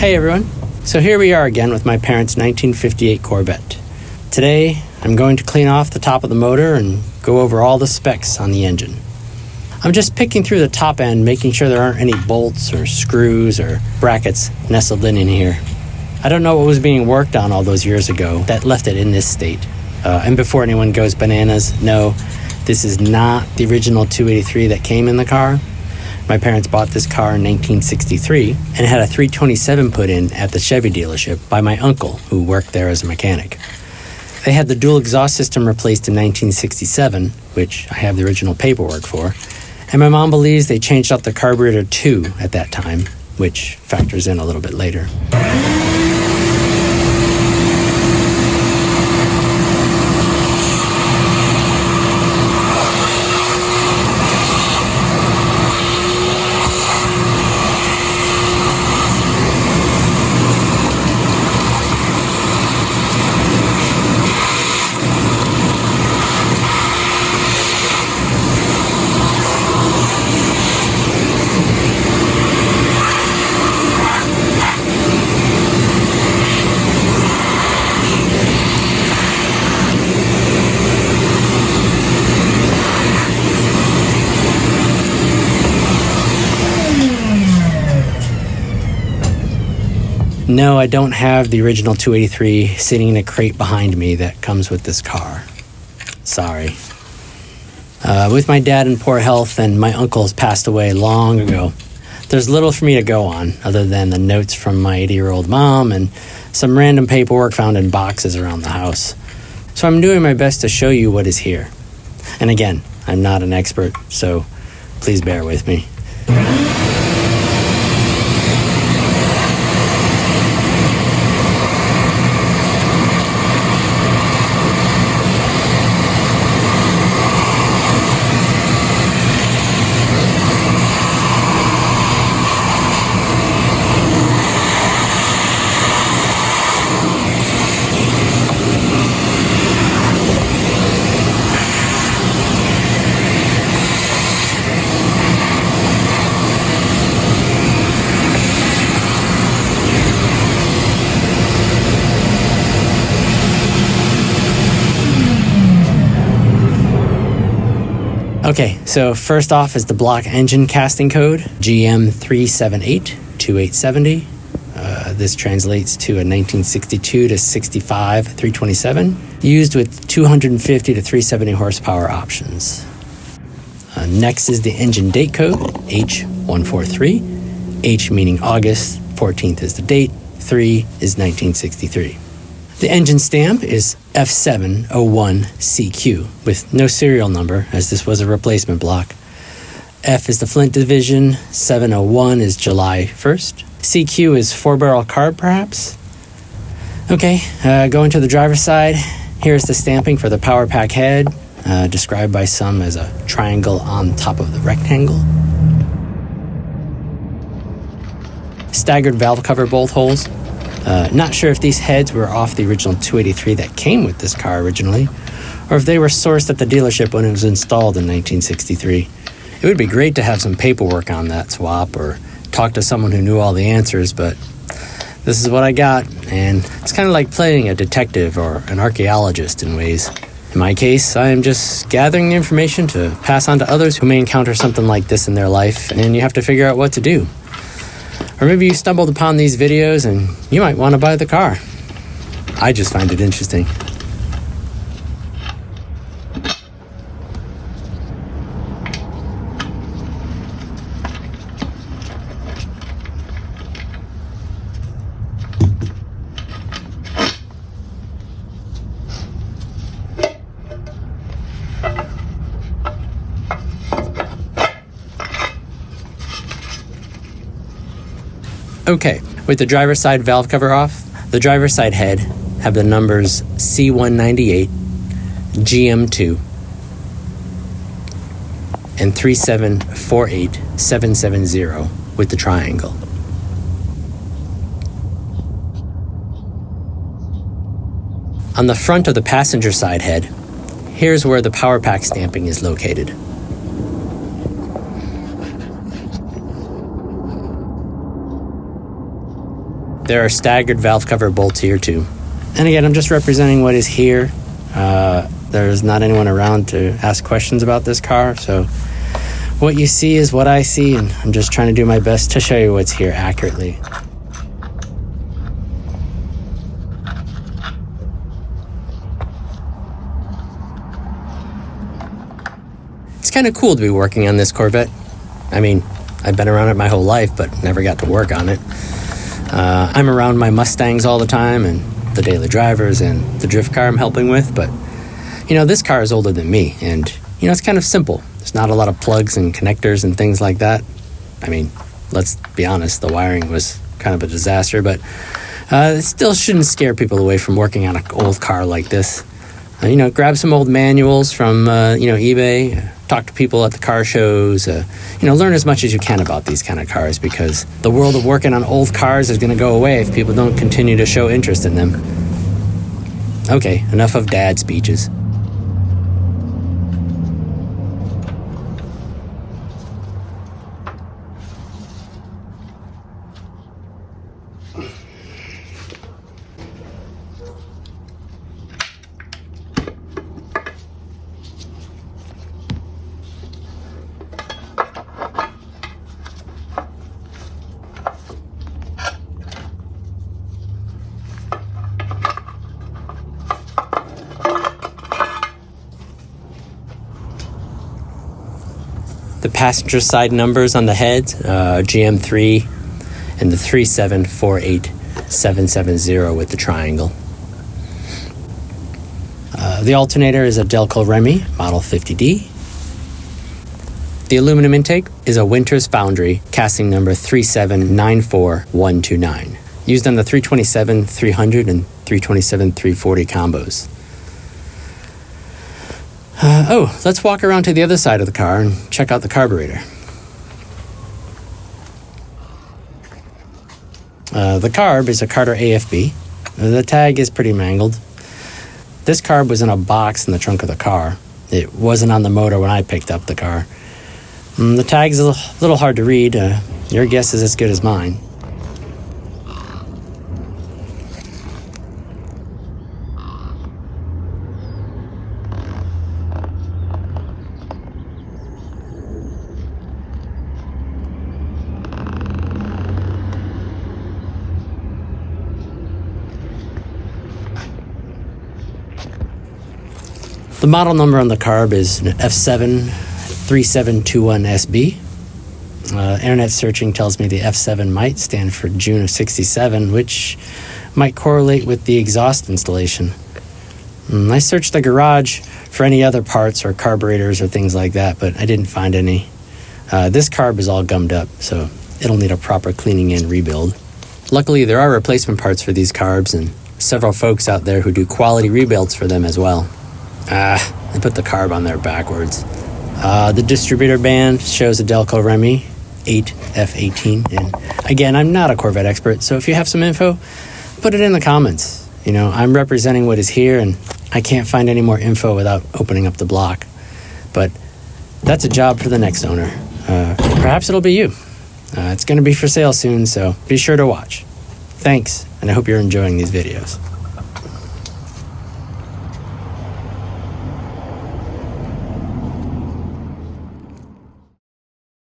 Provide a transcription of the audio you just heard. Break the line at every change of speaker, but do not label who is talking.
Hey everyone, so here we are again with my parents' 1958 Corvette. Today, I'm going to clean off the top of the motor and go over all the specs on the engine. I'm just picking through the top end, making sure there aren't any bolts or screws or brackets nestled in here. I don't know what was being worked on all those years ago that left it in this state. And before anyone goes bananas, no, this is not the original 283 that came in the car. My parents bought this car in 1963 and had a 327 put in at the Chevy dealership by my uncle, who worked there as a mechanic. They had the dual exhaust system replaced in 1967, which I have the original paperwork for, and my mom believes they changed out the carburetor too at that time, which factors in a little bit later. No, I don't have the original 283 sitting in a crate behind me that comes with this car. Sorry. With my dad in poor health and my uncle's passed away long ago, there's little for me to go on other than the notes from my 80-year-old mom and some random paperwork found in boxes around the house. So I'm doing my best to show you what is here. And again, I'm not an expert, so please bear with me. Okay, so first off is the block engine casting code, GM3782870. This translates to a 1962 to 65 327, used with 250 to 370 horsepower options. Next is the engine date code, H143. H meaning August, 14th is the date, 3 is 1963. The engine stamp is F701CQ with no serial number, as this was a replacement block. F is the Flint division, 701 is July 1st. CQ is 4-barrel carb, perhaps? Okay, going to the driver's side. Here's the stamping for the power pack head, described by some as a triangle on top of the rectangle. Staggered valve cover bolt holes. Not sure if these heads were off the original 283 that came with this car originally, or if they were sourced at the dealership when it was installed in 1963. It would be great to have some paperwork on that swap, or talk to someone who knew all the answers, but this is what I got, and it's kind of like playing a detective or an archaeologist in ways. In my case, I am just gathering the information to pass on to others who may encounter something like this in their life, and you have to figure out what to do. Or maybe you stumbled upon these videos and you might want to buy the car. I just find it interesting. Okay, with the driver's side valve cover off, the driver's side head have the numbers C198, GM2, and 3748770 with the triangle. On the front of the passenger side head, here's where the power pack stamping is located. There are staggered valve cover bolts here too. And again, I'm just representing what is here. There's not anyone around to ask questions about this car, so what you see is what I see, and I'm just trying to do my best to show you what's here accurately. It's kind of cool to be working on this Corvette. I mean, I've been around it my whole life, but never got to work on it. I'm around my Mustangs all the time, and the daily drivers, and the drift car I'm helping with, but, you know, this car is older than me, and, you know, it's kind of simple. There's not a lot of plugs and connectors and things like that. I mean, let's be honest, the wiring was kind of a disaster, but it still shouldn't scare people away from working on an old car like this. You know, grab some old manuals from, eBay, talk to people at the car shows, learn as much as you can about these kind of cars, because the world of working on old cars is going to go away if people don't continue to show interest in them. Okay, enough of dad speeches. The passenger side numbers on the heads, GM3 and the 3748770 with the triangle. The alternator is a Delco Remy Model 50D. The aluminum intake is a Winters Foundry casting number 3794129, used on the 327-300 and 327-340 combos. Let's walk around to the other side of the car and check out the carburetor. The carb is a Carter AFB. The tag is pretty mangled. This carb was in a box in the trunk of the car. It wasn't on the motor when I picked up the car. The tag's a little hard to read. Your guess is as good as mine. The model number on the carb is an F73721SB. Internet searching tells me the F7 might stand for June of '67, which might correlate with the exhaust installation. I searched the garage for any other parts or carburetors or things like that, but I didn't find any. This carb is all gummed up, so it'll need a proper cleaning and rebuild. Luckily, there are replacement parts for these carbs, and several folks out there who do quality rebuilds for them as well. I put the carb on there backwards. The distributor band shows a Delco Remy 8F18. And again, I'm not a Corvette expert, so if you have some info, put it in the comments. You know, I'm representing what is here, and I can't find any more info without opening up the block. But that's a job for the next owner. Perhaps it'll be you. It's going to be for sale soon, so be sure to watch. Thanks, and I hope you're enjoying these videos.